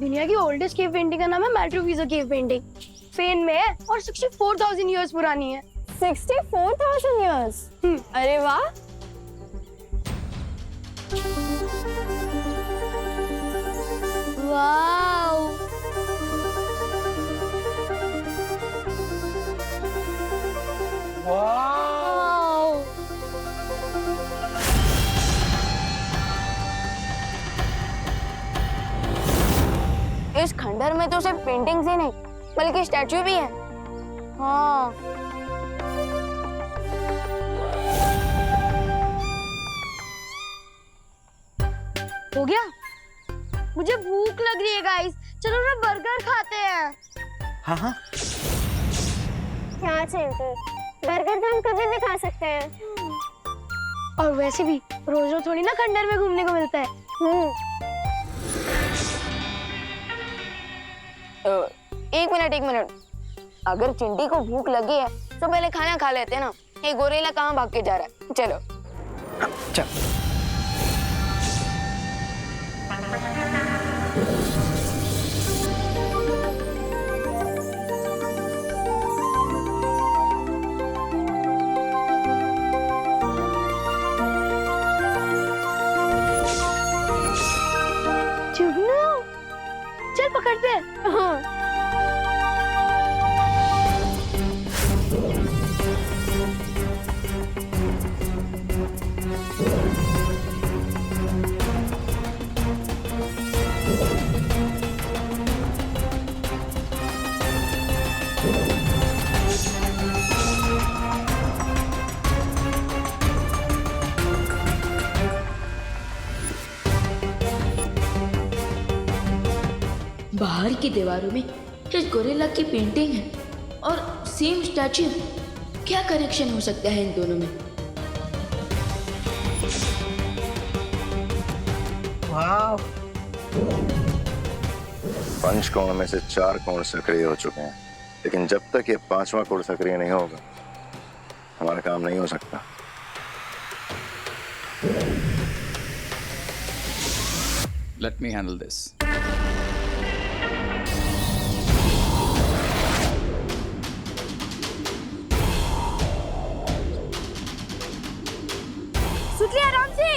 दुनिया की oldest cave painting का नाम है मैट्रोवीजा केव पेंटिंग। स्पेन में है और 64,000 इयर्स पुरानी है। 64,000 इयर्स। अरे वाह। वाओ। वाओ। इस खंडर में तो सिर्फ पेंटिंग्स ही नहीं बल्कि स्टैचू भी है। हाँ। हो गया? मुझे भूख लग रही है गाइस, चलो ना बर्गर खाते हैं। हाँ हाँ। क्या चिंटू, बर्गर तो हम कभी भी खा सकते हैं। और वैसे भी रोज रोज थोड़ी ना खंडर में घूमने को मिलता है। एक मिनट, अगर चिंटी को भूख लगी है तो पहले खाना खा लेते हैं ना। ये गोरिल्ला कहाँ भाग के जा रहा है? चलो। चल। जुगनू, चल पकड़ते हैं। हाँ। बाहर की दीवारों में इस गोरिल्ला की पेंटिंग है और सेम स्टैचू। क्या कनेक्शन हो सकता है इन दोनों में? वाह। 5 कोण में से 4 कोण सक्रिय हो चुके हैं, लेकिन जब तक ये 5वां कोण सक्रिय नहीं होगा हमारा काम नहीं हो सकता। Let me handle this. सुन लिया आराम से।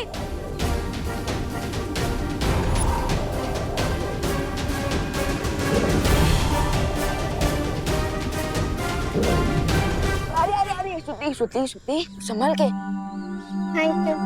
अरे श्रुति संभल के। Thank you.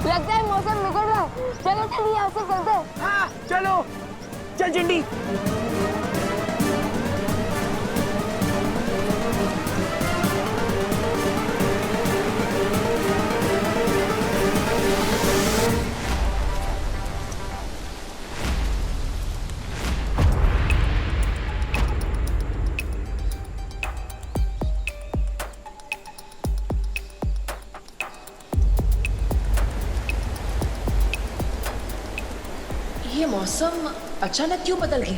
लगता है मौसम बिगड़ रहा है। चलो चलिए यहाँ से चलते हैं। हाँ चलो, चल चिंटी। ये मौसम अचानक क्यों बदल गया?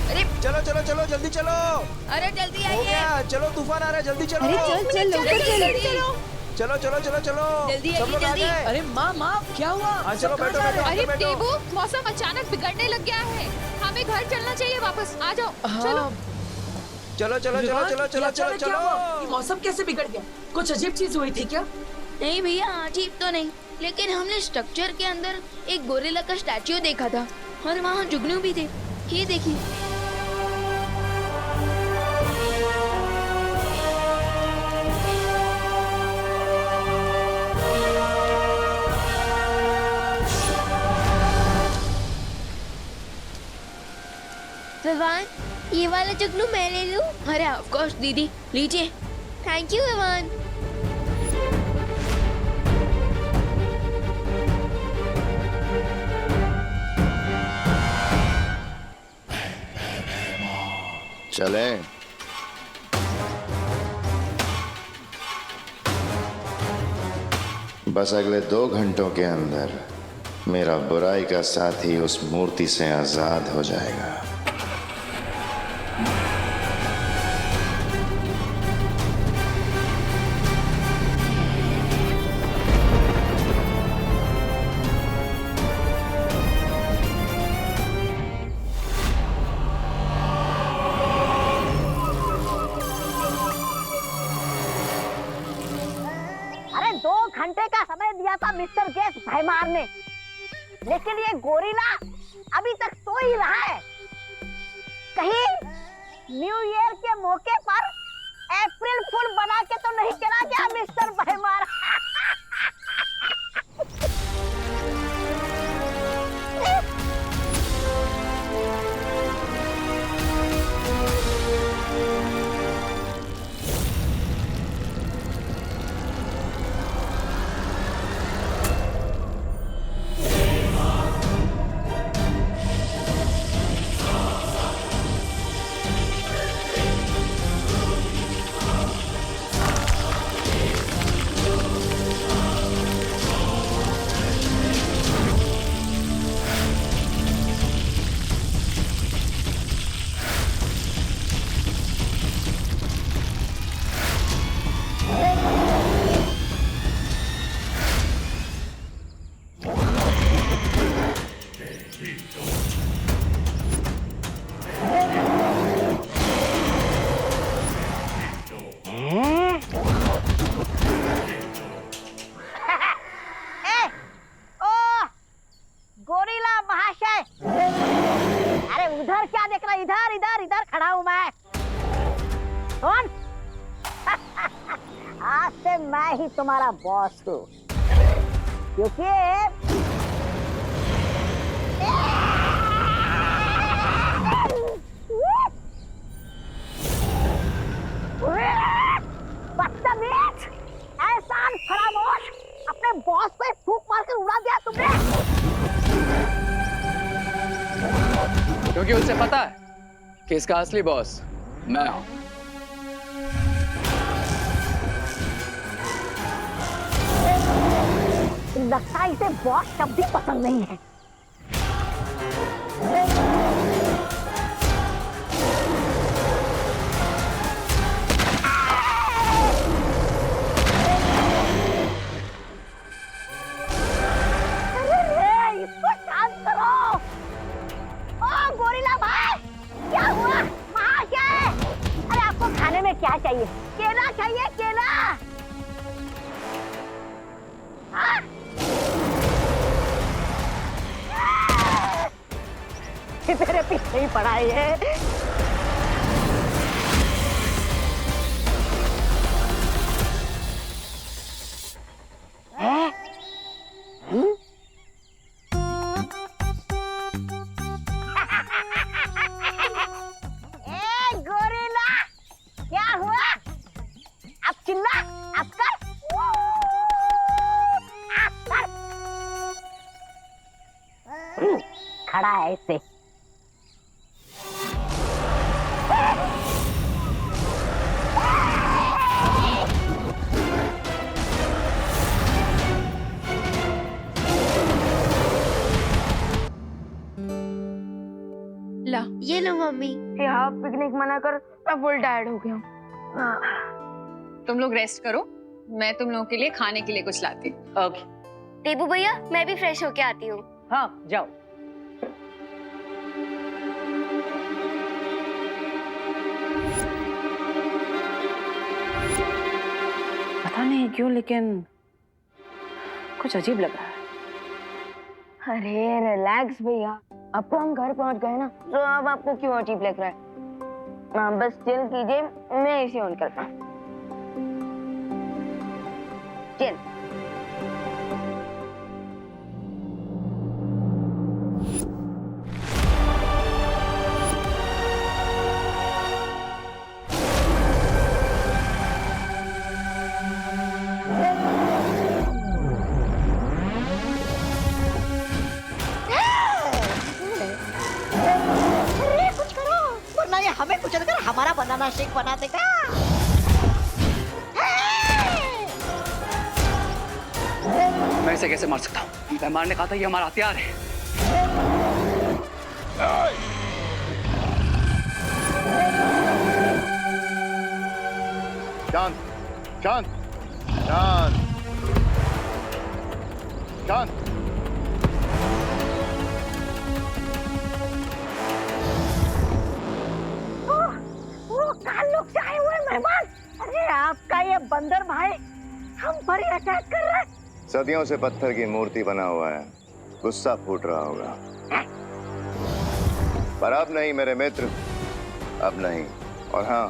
अरे चलो चलो चलो जल्दी चलो। अरे जल्दी हो आइए। गया, चलो तूफान आ रहा है, जल्दी चलो। चल चलो। चलो चलो चलो चलो। जल्दी सब आइए, लोग आ जल्दी। गए। अरे माँ क्या हुआ? हाँ चलो सब कहाँ बैठो जा रहे बैठो हैं? बैठो बैठो। मौसम अचानक बिगड़ने लग गया है, हमें घर चलना चाहिए वापस। आ जाओ। चलो चलो चलो चलो चलो चलो चलो चलो। ये मौसम कैसे बिगड़ गया? कुछ अजीब चीज हुई थी क्या? नहीं भैया, अजीब तो नहीं, लेकिन हमने स्ट्रक्चर के अंदर एक गोरिल्ला का स्टैच्यू देखा था और वहाँ जुगनू भी थे। ये देखिए। विवान, ये वाला जुगनू मैं ले लूं? अरे ऑफ कोर्स दीदी, लीजिए। Thank you Vivaan. चलें। बस अगले 2 घंटों के अंदर मेरा बुराई का साथी उस मूर्ति से आजाद हो जाएगा। अरे 2 घंटे का समय दिया था मिस्टर गेट्स भाईमार ने, लेकिन ये गोरिल्ला अभी तक सो ही रहा है। कहीं न्यू ईयर के मौके पर अप्रैल फूल बना के तो नहीं चला गया मिस्टर भाईमार? गोरिल्ला महाशय, अरे उधर क्या देख रहा? इधर इधर इधर खड़ा हूं मैं। कौन? आज से मैं ही तुम्हारा बॉस हूँ, क्योंकि बदतमीज, एहसान फरामोश, अपने बॉस को फूंक मारकर उड़ा दिया तुमने। क्योंकि उसे पता है कि इसका असली बॉस मैं हूं। लगता है इसे बॉस शब्द भी पसंद नहीं है। अरे इसको शांत करो। ओ गोरिल्ला भाई, क्या हुआ? महाशय, अरे आपको खाने में क्या चाहिए? केला चाहिए, केला? हाँ? तेरे पीछे ही पड़ा है ये। ए गोरिल्ला, क्या हुआ? अब चिल्ला, अब कर। खड़ा है ऐसे। ला, ये लो मम्मी। यहाँ पिकनिक मनाकर मैं फुल टायर्ड हो गया हूँ। तुम लोग रेस्ट करो, मैं तुम लोगों के लिए खाने के लिए कुछ लाती हूँ। ओके। देबू भैया, मैं भी फ्रेश होके आती हूँ। हाँ जाओ। पता नहीं क्यों, लेकिन कुछ अजीब लग रहा है। अरे रिलैक्स भैया, अब तो हम घर पहुंच गए ना, तो अब आपको क्यों अजीब लग रहा है? आप बस चिल कीजिए, मैं एसी ऑन करता हूँ। चिल। अरे कुछ करो, वरना ये हमें कुचल कर हमारा बनाना शेक बना देगा। मैं इसे कैसे मार सकता हूँ? मैं मारने का था, ये हमारा हथियार है। शांत शांत शांत शांत। वो काल लोग से आए हुए मेहमान। अरे आपका ये बंदर भाई हम पर ही अटैक कर रहा है। सदियों से पत्थर की मूर्ति बना हुआ है, गुस्सा फूट रहा होगा। पर अब नहीं मेरे मित्र, अब नहीं। और हाँ,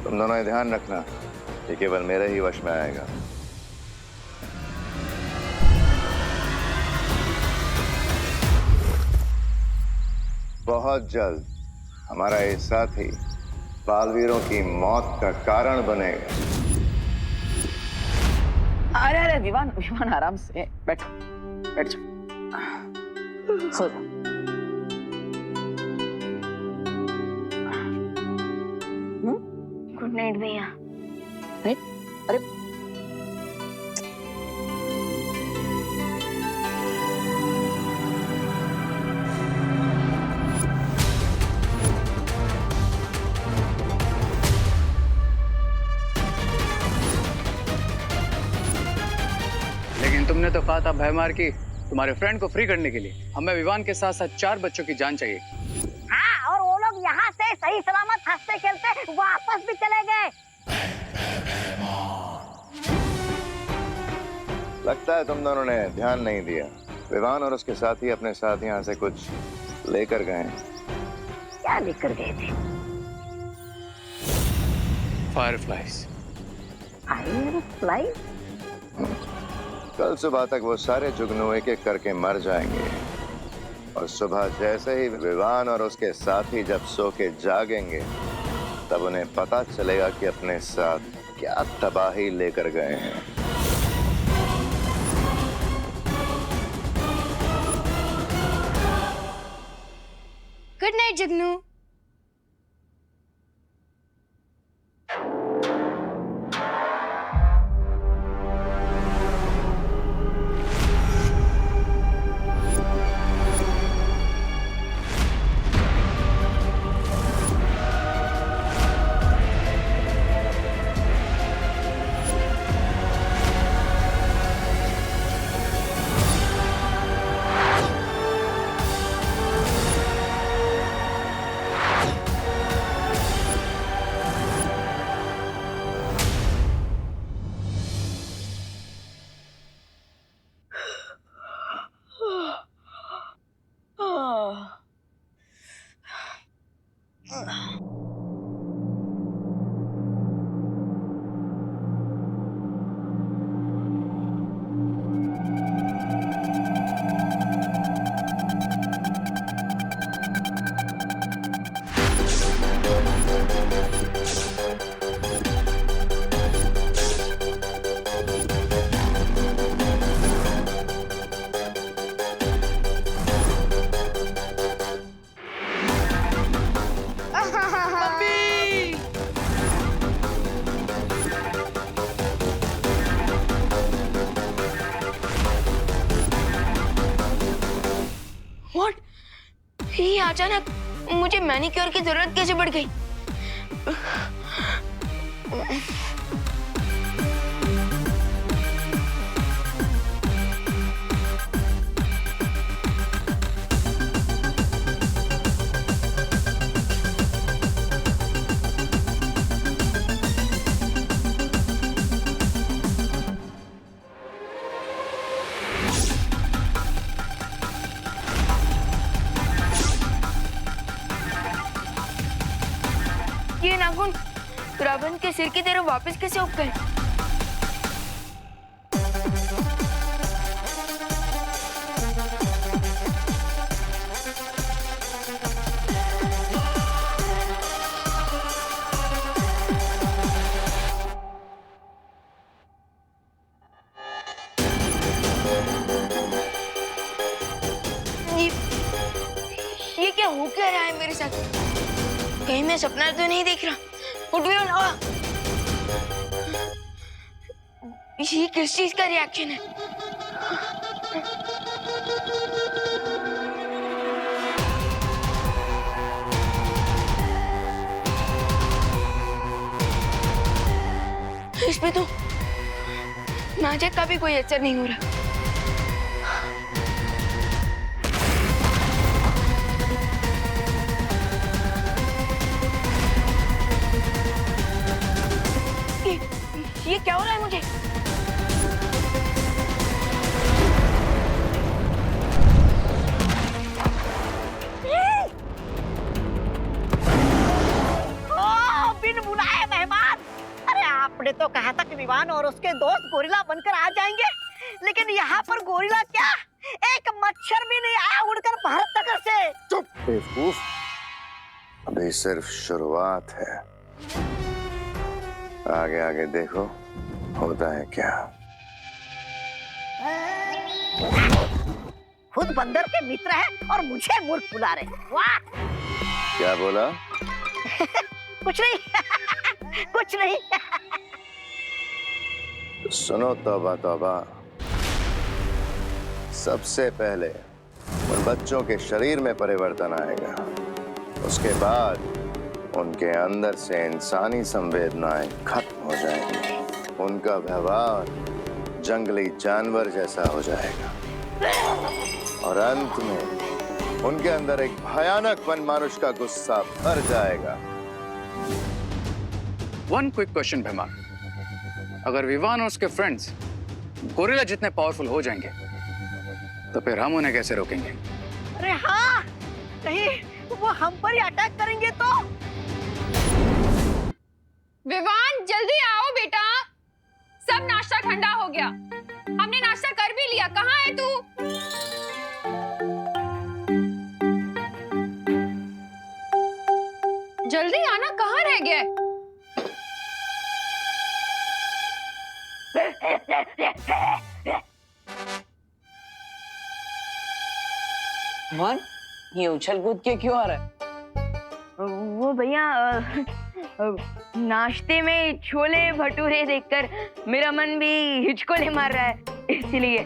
तुम दोनों ध्यान रखना, ये केवल मेरे ही वश में आएगा। बहुत जल्द हमारा ये साथी बालवीरों की मौत का कारण बनेगा। अरे अरे विवान विवान, आराम से बैठो, बैठ जाओ, सो जाओ। गुड नाइट भैया। अरे लेकिन तुमने तो कहा था भयमार की तुम्हारे फ्रेंड को फ्री करने के लिए हमें विवान के साथ साथ 4 बच्चों की जान चाहिए। हाँ, और वो लोग यहाँ से सही सलामत हंसते खेलते वापस भी चले गए। लगता है तुम दोनों ने ध्यान नहीं दिया। विवान और उसके साथी अपने साथ यहाँ से कुछ लेकर गए। क्या लेकर गए थे? फायरफ्लाइज। फायरफ्लाई? कल सुबह तक वो सारे जुगनू एक एक करके मर जाएंगे, और सुबह जैसे ही विवान और उसके साथी जब सो के जागेंगे, तब उन्हें पता चलेगा कि अपने साथ क्या तबाही लेकर गए हैं। गुड नाइट जुगनू। ये अचानक मुझे मैनिक्योर की जरूरत कैसे पड़ गई? ये नाखून रावण के सिर की तरफ वापस कैसे उग गए? ये क्या हो क्या रहा है मेरे साथ? कहीं मैं सपना तो नहीं देख रहा? उठ गया ना? ये किस चीज का रिएक्शन है? इस पे तो नाजक का भी कोई असर नहीं हो रहा। ये क्या हो रहा है मुझे? बिन बुलाए मेहमान। अरे आपने तो कहा था कि विवान और उसके दोस्त गोरिल्ला बनकर आ जाएंगे, लेकिन यहाँ पर गोरिल्ला क्या, एक मच्छर भी नहीं आया उड़कर भारत नगर से। चुप बेवकूफ, अभी सिर्फ शुरुआत है। आगे आगे देखो होता है क्या। खुद बंदर के मित्र हैं और मुझे मूर्ख बुला रहे हैं। वाह! क्या बोला? कुछ नहीं कुछ नहीं। सुनो तौबा तौबा, सबसे पहले उन बच्चों के शरीर में परिवर्तन आएगा, उसके बाद उनके अंदर से इंसानी संवेदनाएं खत्म हो जाएंगी, उनका व्यवहार जंगली जानवर जैसा हो जाएगा और अंत में उनके अंदर एक भयानक वन मानुष का गुस्सा भर जाएगा। वन क्विक क्वेश्चन भैमा, अगर विवान और उसके फ्रेंड्स गोरिल्ला जितने पावरफुल हो जाएंगे तो फिर हम उन्हें कैसे रोकेंगे? अरे हाँ, कहीं वो हम पर ही अटैक करेंगे तो? विवान जल्दी आओ बेटा, सब नाश्ता ठंडा हो गया। हमने नाश्ता कर भी लिया, कहाँ है तू? जल्दी आना, कहाँ रह गया? मान, ये उछल कूद के क्यों आ रहा है? वो भैया नाश्ते में छोले भटूरे देखकर मेरा मन भी हिचकोले मार रहा है, इसलिए।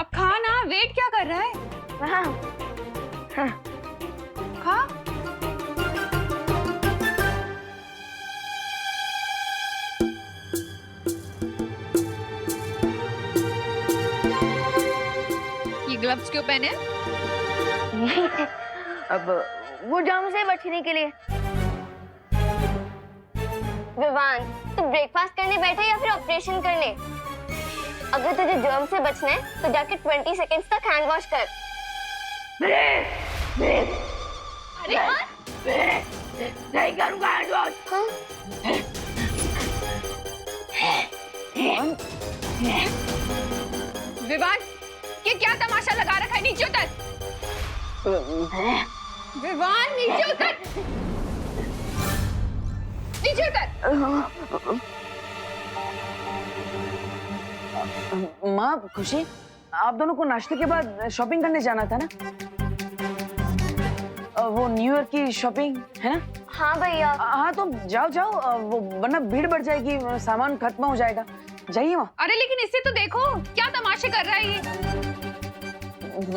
अब खा ना, वेट क्या कर रहा है? हाँ, हाँ। खा। ये ग्लव्स क्यों पहने? अब वो जर्म से बचने के लिए। विवान, तू ब्रेकफास्ट करने बैठा या फिर ऑपरेशन करने? अगर तुझे जर्म से बचना है तो जाके 20 सेकंड्स तक हैंड वॉश कर। अरे नहीं करूंगा हैंड वॉश। विवान, ये क्या तमाशा लगा रखा है? नीचे उतर। विवान नीचे उतर, नीचे उतर। माँ, खुशी, आप दोनों को नाश्ते के बाद शॉपिंग करने जाना था ना? वो न्यू ईयर की शॉपिंग है ना? हाँ भैया। हाँ तो जाओ जाओ, वो वरना भीड़ बढ़ जाएगी, सामान खत्म हो जाएगा। जाइए माँ। अरे लेकिन इससे तो देखो क्या तमाशे कर रहा है ये।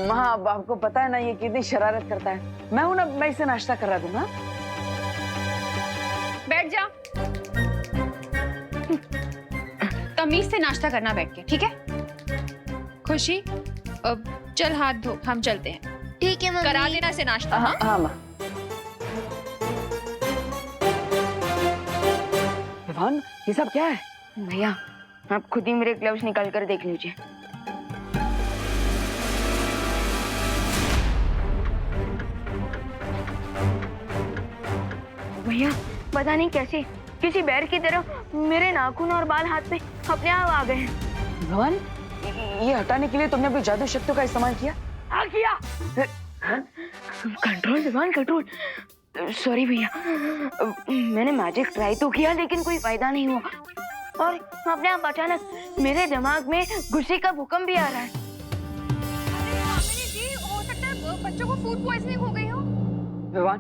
माँ, अब आपको पता है ना ये कितनी शरारत करता है। मैं हूं ना, मैं इसे नाश्ता करा दूंगा। बैठ जा, तमीज से नाश्ता करना बैठ के, ठीक है? खुशी, अब चल हाथ धो, हम चलते हैं। ठीक है मम्मी। करा देना से नाश्ता। हाँ हाँ माँ। विवान, ये सब क्या है? भैया, आप खुद ही मेरे ग्लव्स निकाल कर देख लीजिए। भैया पता नहीं कैसे किसी बैर की तरह मेरे नाखून और बाल हाथ पे अपने आप आ गए हैं। भगवान, ये हटाने के लिए तुमने अपनी जादू शक्तियों का इस्तेमाल किया? हाँ किया। Control Vivaan control. सॉरी भैया, मैंने मैजिक ट्राई तो किया लेकिन कोई फायदा नहीं हुआ और अपने आप अचानक मेरे दिमाग में गुस्से का भूकंप भी आ रहा है। जी, हो सकता है बच्चों को फूड पॉइजनिंग हो गई हो। विवान,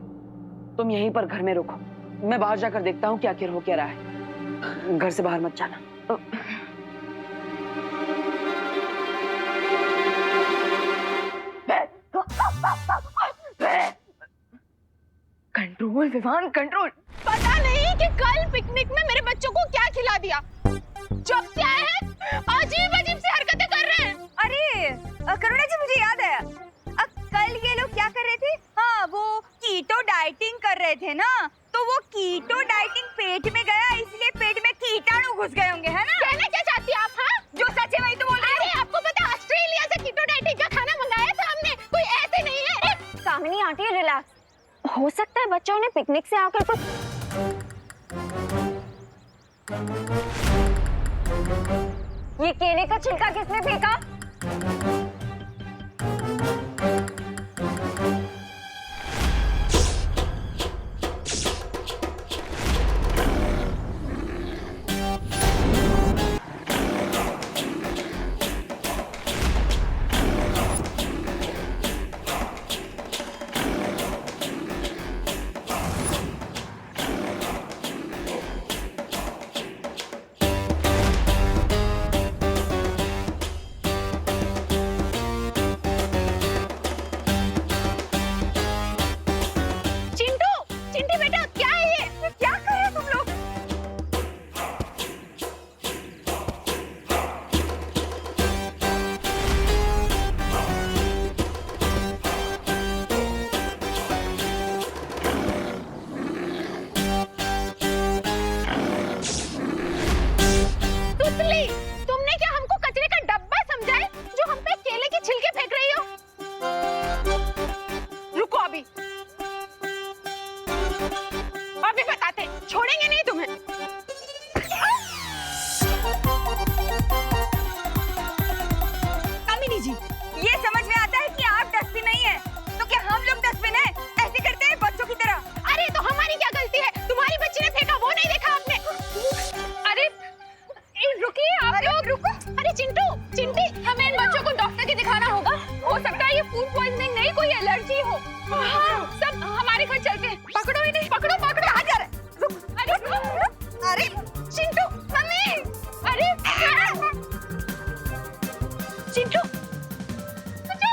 तुम यहीं पर घर में रुको, मैं बाहर जाकर देखता हूँ क्या आखिर हो क्या रहा है। घर से बाहर मत जाना। Control Vivaan control. पता नहीं कि कल पिकनिक में मेरे बच्चों को क्या खिला दिया। जब से आए हैं अजीब अजीब सी हरकतें कर रहे हैं। अरे करुणा जी, मुझे याद है कल ये लोग क्या कर रहे थे? हाँ, वो कीटो डाइटिंग कर रहे थे ना, तो वो कीटो डाइटिंग पेट में गया, इसलिए पेट में कीटाणु घुस गए होंगे, है ना? कहना क्या चाहती हैं आप? हाँ, जो सच है वही तो बोल रहे हैं। अरे आपको पता ऑस्ट्रेलिया से कीटो डाइटिंग का खाना मंगाया था हमने, कोई ऐसे नहीं है। कामिनी आंटी रिलैक्स, हो सकता है बच्चों ने पिकनिक से आकर कुछ। ये केले का छिलका किसने फेंका?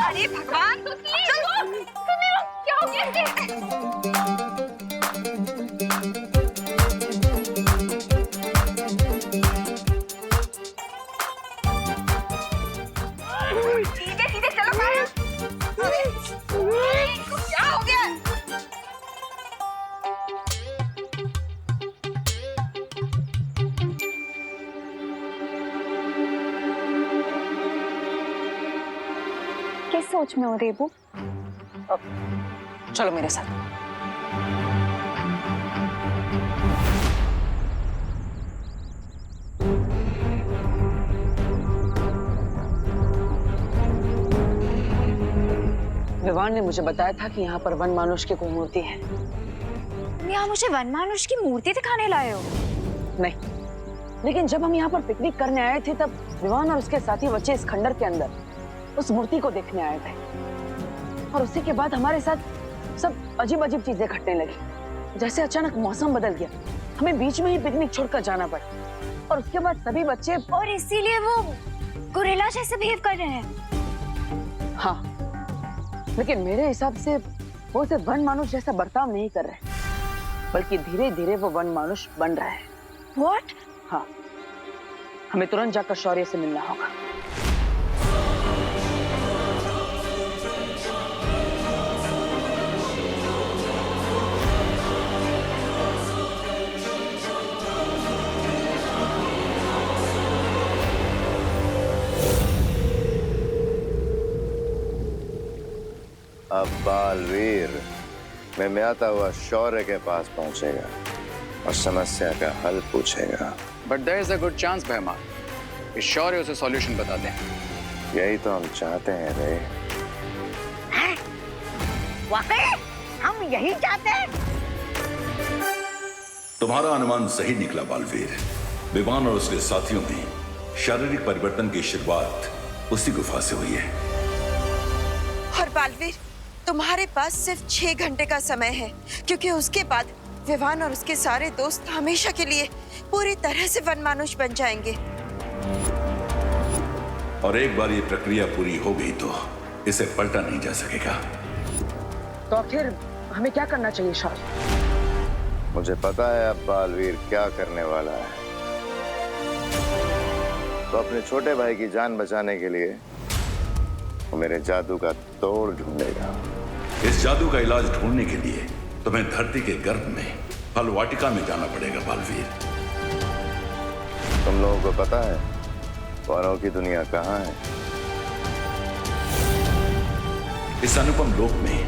अरे भगवान, क्या हो गया इसे? सीधे सीधे चलो बाहर। क्या हो गया? किस सोच में हो रेबू? चलो मेरे साथ। विवान ने मुझे बताया था कि यहाँ पर वन मानुष की कोई मूर्ति है। तुम यहाँ मुझे वन मानुष की मूर्ति दिखाने लाए हो? नहीं, लेकिन जब हम यहाँ पर पिकनिक करने आए थे तब विवान और उसके साथी बच्चे इस खंडर के अंदर उस मूर्ति को देखने आए थे और उसी के बाद हमारे साथ सब अजीब अजीब चीजें घटने लगी। जैसे अचानक मौसम बदल गया, हमें बीच में ही पिकनिक छोड़कर जाना पड़ा और उसके बाद सभी बच्चे और इसीलिए वो गोरिल्ला जैसे बिहेव कर रहे हैं। हाँ, लेकिन मेरे हिसाब से वो सिर्फ वन मानुष जैसा बर्ताव नहीं कर रहे, बल्कि धीरे धीरे वो वन मानुष बन रहा है। What? हाँ, हमें तुरंत जाकर शौर्य से मिलना होगा। अब बालवीर में म्याता हुआ शौर्य के पास पहुंचेगा और समस्या का हल पूछेगा। But there is a good chance भैमा कि शौर्य उसे सॉल्यूशन बता दें। यही तो हम चाहते हैं रे। वाकई हम यही चाहते हैं। तुम्हारा अनुमान सही निकला बालवीर। विवान और उसके साथियों में शारीरिक परिवर्तन की शुरुआत उसी गुफा से हुई है। और बालवीर, तुम्हारे पास सिर्फ 6 घंटे का समय है, क्योंकि उसके बाद विवान और उसके सारे दोस्त हमेशा के लिए पूरी तरह से वनमानुष बन जाएंगे। और एक बार ये प्रक्रिया पूरी हो गई तो इसे पलटा नहीं जा सकेगा। तो आखिर हमें क्या करना चाहिए शौर्य? मुझे पता है अब बालवीर क्या करने वाला है। तो अपने छोटे भाई की जान बचाने के लिए वो मेरे जादू का तोड़ ढूंढेगा। इस जादू का इलाज ढूंढने के लिए तुम्हें धरती के गर्भ में फल वाटिका में जाना पड़ेगा बालवीर। तुम लोगों को पता है वनों की दुनिया कहाँ है? इस अनुपम लोक में,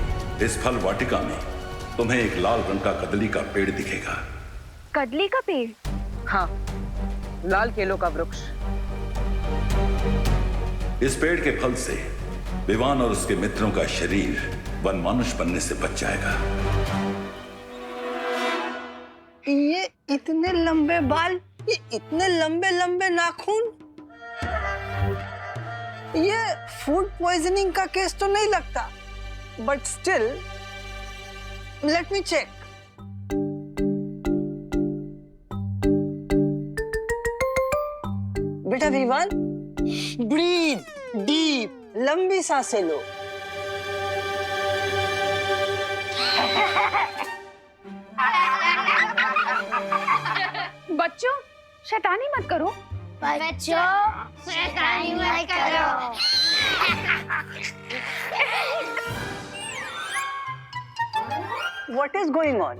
इस फल वाटिका में तुम्हें एक लाल रंग का कदली का पेड़ दिखेगा। कदली का पेड़? हाँ, लाल केलों का वृक्ष। इस पेड़ के फल से विवान और उसके मित्रों का शरीर वनमानुष बनने से बच जाएगा। ये इतने लंबे बाल, ये इतने लंबे लंबे नाखून, ये फूड पॉइजनिंग का केस तो नहीं लगता, but still let me check. बेटा विवान, ब्रीथ डीप, लंबी सांसें लो। बच्चों, शैतानी मत करो। बच्चों, शैतानी मत करो। What is going on?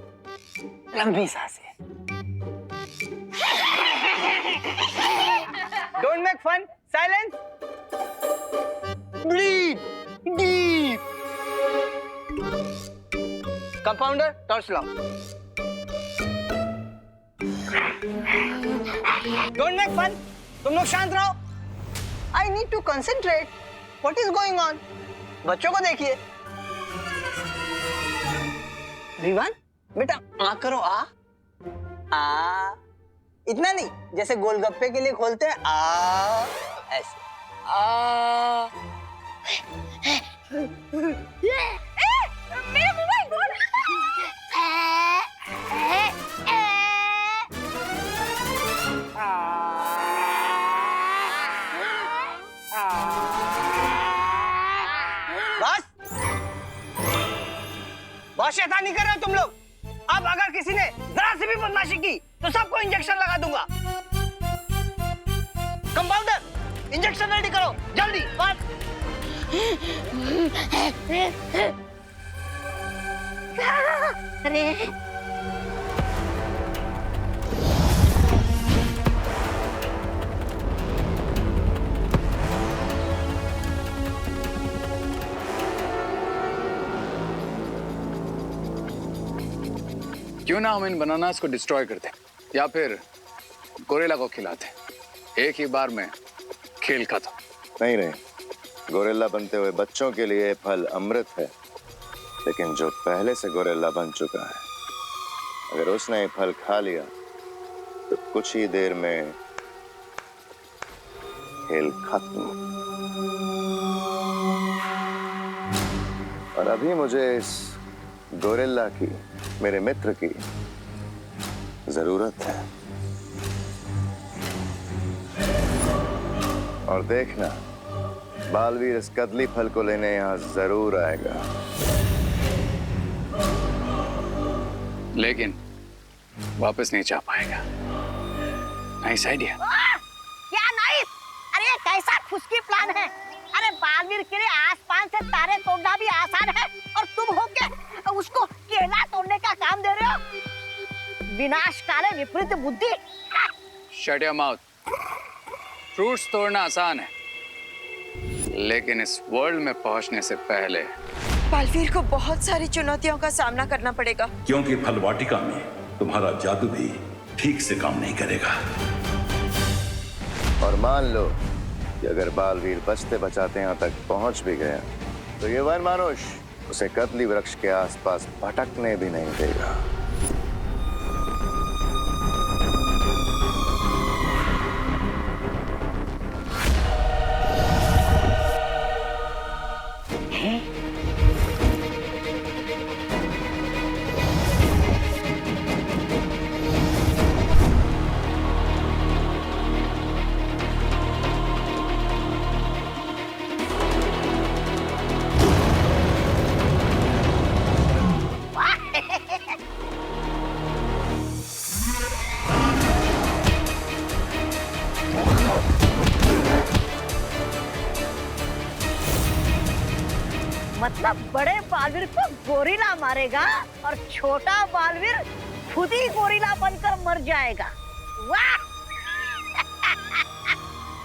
लंबी सांसें। Don't make fun. Silence. Breathe deep. Compounder, torch लाओ। Don't make fun. तुम लोग शांत रहो। I need to concentrate. What is going on? बच्चों को देखिए। विवान, बेटा आ करो, आ। इतना नहीं, जैसे गोलगप्पे के लिए खोलते हैं, आ ऐसे। आ। मेरा मोबाइल कौन? बहुत शैतानी कर रहे हो तुम लोग। अब अगर किसी ने जरा सी भी बदमाशी की तो सबको इंजेक्शन लगा दूंगा। कंपाउंडर, इंजेक्शन रेडी करो जल्दी। अरे क्यों ना हम इन बनानास को डिस्ट्रॉय करते या फिर गोरिल्ला को खिलाते। एक ही बार में खेल खत्म। नहीं रे, गोरिल्ला बनते हुए बच्चों के लिए फल अमृत है, लेकिन जो पहले से गोरिल्ला बन चुका है, अगर उसने ये फल खा लिया तो कुछ ही देर में खेल खत्म। और अभी मुझे इस गोरिल्ला की, मेरे मित्र की जरूरत है। और देखना, बालवीर इस कदली फल को लेने यहां जरूर आएगा। लेकिन वापस नहीं जा पाएगा। Nice idea. क्या नाइस? अरे ये कैसा खुशकी प्लान है। अरे बालवीर के लिए आसमान से तारे तोड़ना भी आसान है, और तुम होके उसको केला तोड़ने का काम दे रहे हो। विनाशकारी विपरीत बुद्धि। Shut your mouth. फ्रूट्स तोड़ना आसान है, लेकिन इस वर्ल्ड में पहुंचने से पहले बालवीर को बहुत सारी चुनौतियों का सामना करना पड़ेगा। क्योंकि फलवाटिका में तुम्हारा जादू भी ठीक से काम नहीं करेगा। और मान लो कि अगर बालवीर बचते बचाते यहाँ तक पहुंच भी गया तो ये वन मानुष उसे कदली वृक्ष के आसपास भटकने भी नहीं देगा। मतलब बड़े बालवीर को गोरिल्ला मारेगा और छोटा बालवीर खुद ही गोरिल्ला बनकर मर जाएगा। वाह!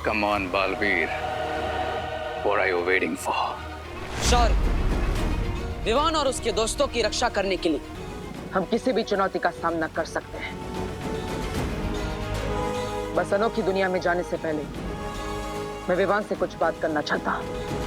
Come on, Baalveer. What are you waiting for? Sir, Vivaan और उसके दोस्तों की रक्षा करने के लिए हम किसी भी चुनौती का सामना कर सकते हैं। बस अनोखी दुनिया में जाने से पहले मैं विवान से कुछ बात करना चाहता हूँ।